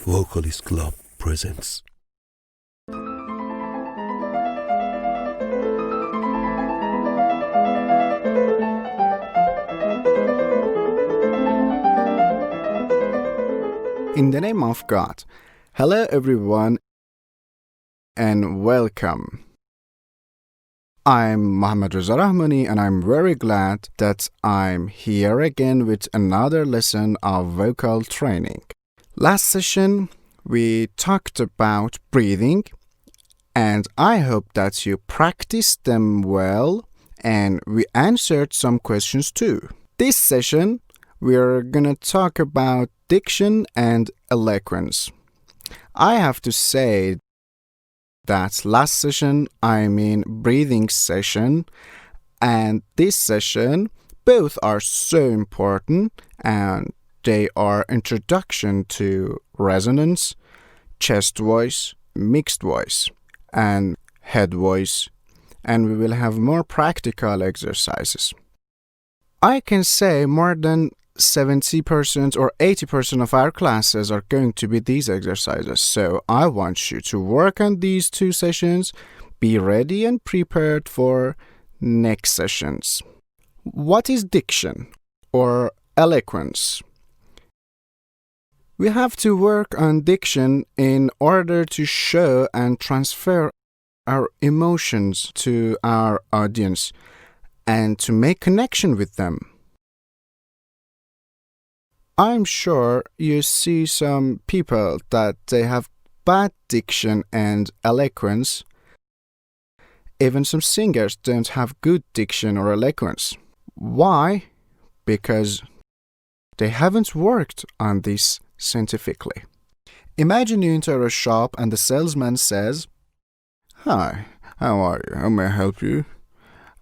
VocalistClub presents. In the name of God. Hello everyone and welcome. I'm Mohammad Reza Rahmani and I'm very glad that I'm here again with another lesson of vocal training. Last session we talked about breathing and I hope that you practiced them well and we answered some questions too. This session we're gonna talk about diction and eloquence. I have to say that last session, I mean breathing session, and this session, both are so important and they are introduction to resonance, chest voice, mixed voice, and head voice, and we will have more practical exercises. I can say more than 70% or 80% of our classes are going to be these exercises. So I want you to work on these two sessions, be ready and prepared for next sessions. What is diction or eloquence? We have to work on diction in order to show and transfer our emotions to our audience and to make connection with them. I'm sure you see some people that they have bad diction and eloquence. Even some singers don't have good diction or eloquence. Why? Because they haven't worked on this scientifically. Imagine you enter a shop and the salesman says, "Hi, how are you? How may I help you?"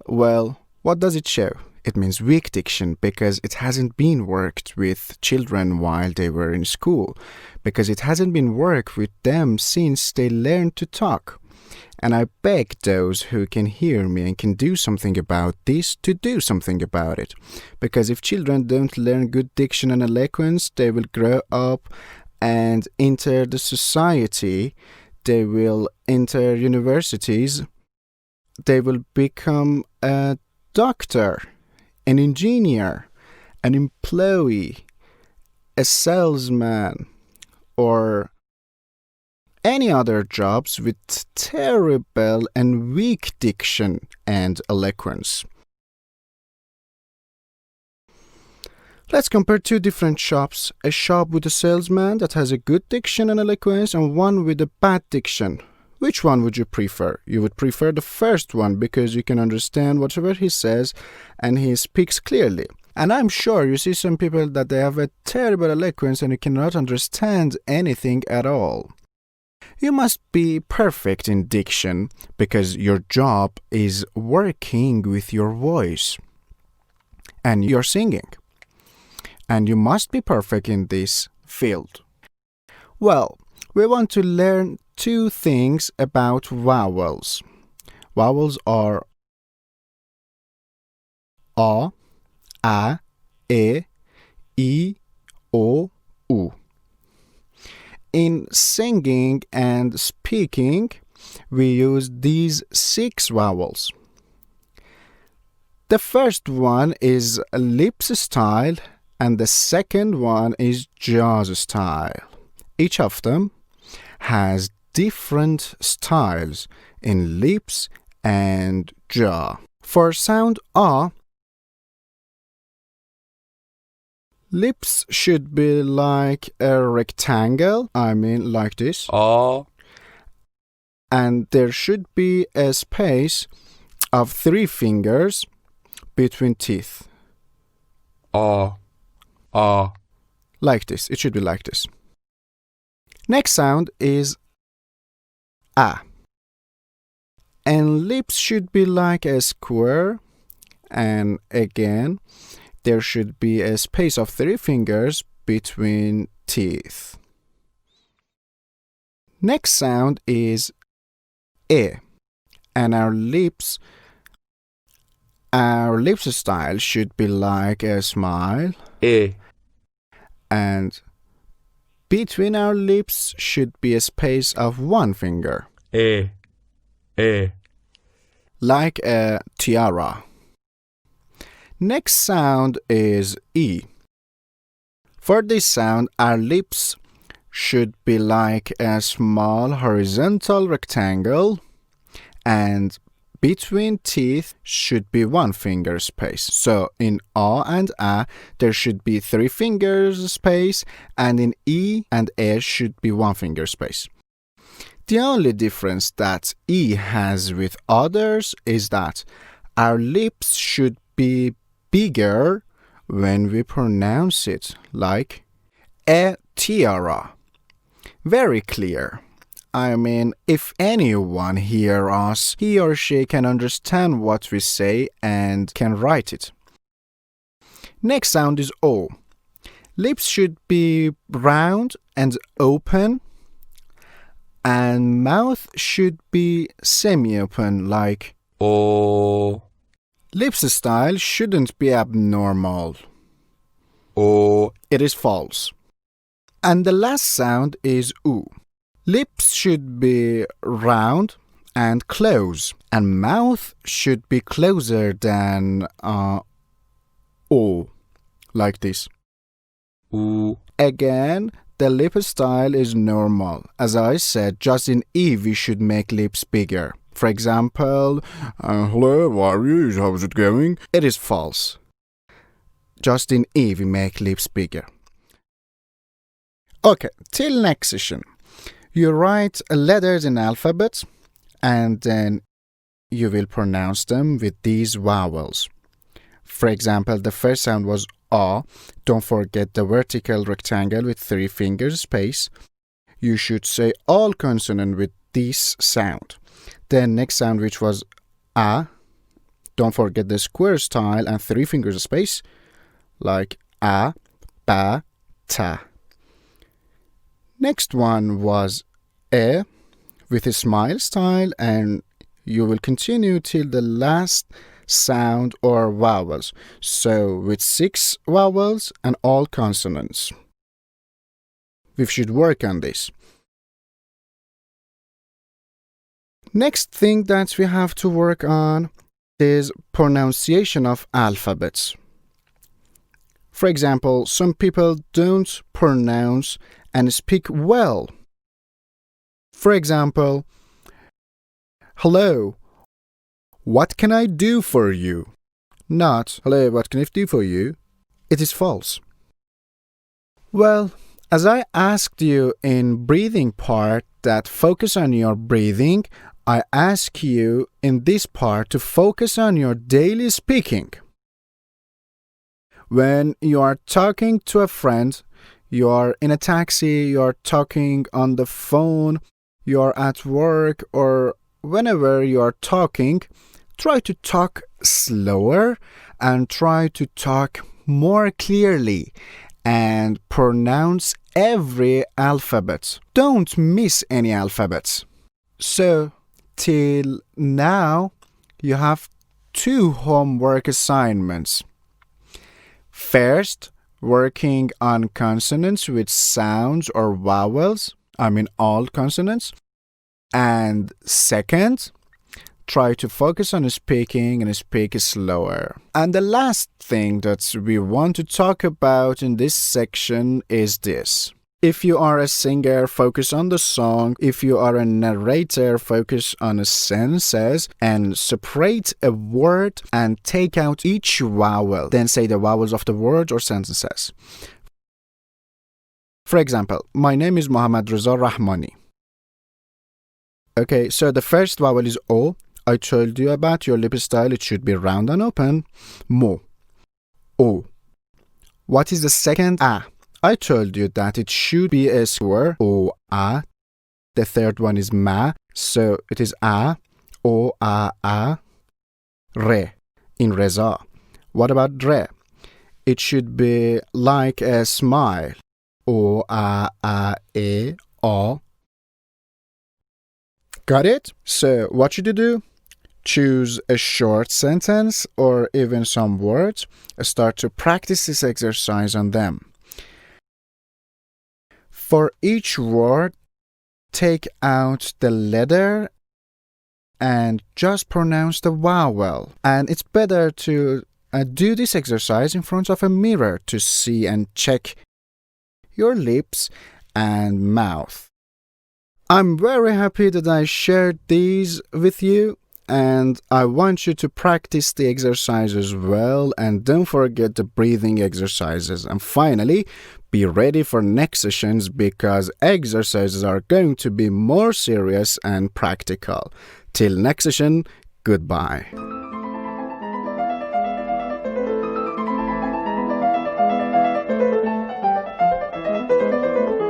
Well, what does it show? It means weak diction because it hasn't been worked with children while they were in school, because it hasn't been worked with them since they learned to talk. And I beg those who can hear me and can do something about this to do something about it. Because if children don't learn good diction and eloquence, they will grow up and enter the society, they will enter universities, they will become a doctor, an engineer, an employee, a salesman, or any other jobs with terrible and weak diction and eloquence. Let's compare two different shops, a shop with a salesman that has a good diction and eloquence and one with a bad diction. Which one would you prefer? You would prefer the first one because you can understand whatever he says and he speaks clearly. And I'm sure you see some people that they have a terrible eloquence and you cannot understand anything at all. You must be perfect in diction because your job is working with your voice and you're singing. And you must be perfect in this field. Well, we want to learn two things about vowels. Vowels are A, E, I, O, U. In singing and speaking, we use these 6 vowels. The first one is lips style and the second one is jaws style. Each of them has different styles in lips and jaw. For sound A, lips should be like a rectangle, like this. And there should be a space of 3 fingers between teeth. Like this. It should be like this. Next sound is A. And lips should be like a square. And again, there should be a space of 3 fingers between teeth. Next sound is E. And our lips style should be like a smile. E. And Between our lips should be a space of one finger, E, E, like a tiara. Next sound is E. For this sound, our lips should be like a small horizontal rectangle, and between teeth should be one finger space. So in A and A, there should be 3 fingers space, and in E and E should be 1 finger space. The only difference that E has with others is that our lips should be bigger when we pronounce it, like a tiara. Very clear. I mean, if anyone hears us, he or she can understand what we say and can write it. Next sound is O. Lips should be round and open, and mouth should be semi-open, like O, lips style shouldn't be abnormal. O, It is false. And the last sound is U. Lips should be round and close, and mouth should be closer than O, like this. U, Again, the lip style is normal. As I said, just in E we should make lips bigger. For example, hello, how are you? How's it going? It is false. Just in E we make lips bigger. Okay, till next session. You write letters in alphabet, and then you will pronounce them with these vowels. For example, the first sound was A. Don't forget the vertical rectangle with 3 fingers space. You should say all consonant with this sound. Then next sound, which was A. Don't forget the square style and 3 fingers space, like A, Ba, Ta. Next one was E with a smile style, and you will continue till the last sound or vowels. So with 6 vowels and all consonants. We should work on this. Next thing that we have to work on is pronunciation of alphabets. For example, some people don't pronounce and speak well. For example, hello, what can I do for you? Not, hello, what can I do for you? It is false. Well, as I asked you in breathing part that focus on your breathing, I ask you in this part to focus on your daily speaking. When you are talking to a friend, you are in a taxi, you are talking on the phone, you are at work, or whenever you are talking, try to talk slower and try to talk more clearly and pronounce every alphabet. Don't miss any alphabets. So, till now, you have 2 homework assignments. First, working on consonants with sounds or vowels, all consonants. And second, try to focus on speaking and speak slower. And the last thing that we want to talk about in this section is this. If you are a singer, focus on the song. If you are a narrator, focus on the sentences and separate a word and take out each vowel. Then say the vowels of the word or sentences. For example, my name is Mohammad Reza Rahmani. Okay, so the first vowel is O. I told you about your lip style. It should be round and open. Mo. O. What is the second A? I told you that it should be a square. O, A. The third one is Ma. So it is A. O, A. Re. In Reza. What about Re? It should be like a smile. O, A, E, O. Got it? So what should you do? Choose a short sentence or even some words. Start to practice this exercise on them. For each word, take out the letter and just pronounce the vowel. And it's better to do this exercise in front of a mirror to see and check your lips and mouth. I'm very happy that I shared these with you, and I want you to practice the exercises well, and don't forget the breathing exercises. And finally, be ready for next sessions because exercises are going to be more serious and practical. Till next session, goodbye.